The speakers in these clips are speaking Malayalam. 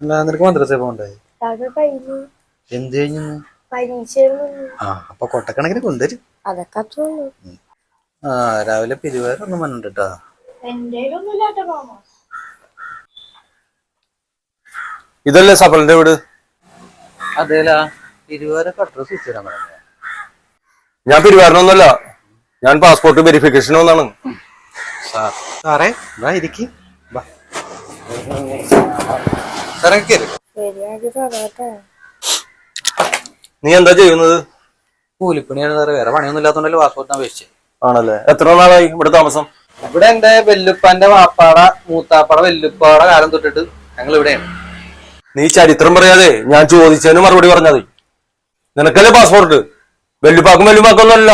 അല്ല നിനക്ക് മദ്രസ പോകണ്ടേ? എന്ത് കഴിഞ്ഞു? അപ്പൊ കൊട്ടക്കണക്കിന് കൊണ്ടുവരും. ആ രാവിലെ പിരിവാരൊന്നും വന്നിട്ടാ. ഇതല്ലേ സഫലിന്റെ വീട്? അതേലാ പിരിവാരൊക്കെ അഡ്രസ് വെച്ചുതരാൻ പറഞ്ഞു. ഞാൻ പിരിവാരനൊന്നുമല്ല, ഞാൻ പാസ്പോർട്ട് വെരിഫിക്കേഷൻ ഒന്നാണ്. സാറേ ഇരിക്കും. സാറേ കേറി. നീ എന്താ ചെയ്യുന്നത്? കൂലിപ്പണിയാണ് സാറേ, വേറെ പണിയൊന്നും ഇല്ലാത്തോണ്ടല്ലോ പാസ്പോർട്ടിന് അപേക്ഷിച്ചേ. ആണല്ലേ? എത്ര നാളായി ഇവിടെ താമസം? ഇവിടെ എന്റെ വെല്ലുപ്പാന്റെ വാപ്പാട മൂത്താപ്പാട വെല്ലുപ്പാട കാലം തൊട്ടിട്ട് ഞങ്ങൾ ഇവിടെയാണ്. നീ ചരിത്രം പറയാതെ ഞാൻ ചോദിച്ചതിന് മറുപടി പറഞ്ഞാൽ മതി. നിനക്കല്ലേ പാസ്പോർട്ട്? വെല്ലുപ്പാക്കും വെല്ലുപ്പാക്കൊന്നും അല്ല.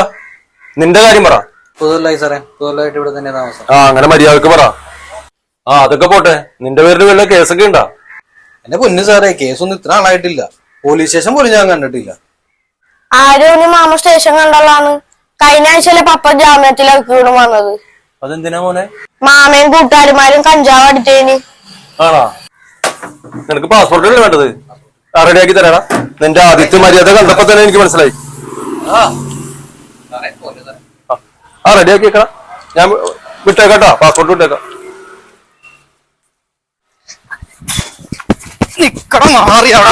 നിന്റെ കാര്യം പറ. പുതുതായി സാറേ, പുതുതായിട്ട് ഇവിടെ തന്നെ താമസം. അങ്ങനെ മര്യാദക്ക് പറ. അതൊക്കെ പോട്ടെ, നിന്റെ പേരിൽ വല്ല കേസൊക്കെ ഉണ്ടാ? എന്റെ പൊന്നു സാറേ, കേസൊന്നും ഇത്ര ആളായിട്ടില്ല. പോലീസ് സ്റ്റേഷൻ പോലും ഞാൻ കണ്ടിട്ടില്ല. ആരും മാമ സ്റ്റേഷൻ കണ്ടുള്ളതാണ്. കഴിഞ്ഞ ആഴ്ചയിലെ പപ്പ ജാമ്യത്തിലേക്ക് വന്നത്. അതെന്തിനാ മോനെ? മാമയും കൂട്ടുകാരുമാരും കഞ്ചാവ് അടിച്ചതിന്. ആണോ? നിനക്ക് പാസ്പോർട്ട് അല്ലേ വേണ്ടത്? റെഡിയാക്കി തരാടാ. നിന്റെ ആദ്യത്തെ മര്യാദ കണ്ടപ്പോ തന്നെ എനിക്ക് മനസ്സിലായി. റെഡിയാക്കി വെക്കണം. ഞാൻ വിട്ടേക്കാട്ടോ, പാസ്പോർട്ട് വിട്ടേക്കാം. നിക്കണം മാറിയാണ്.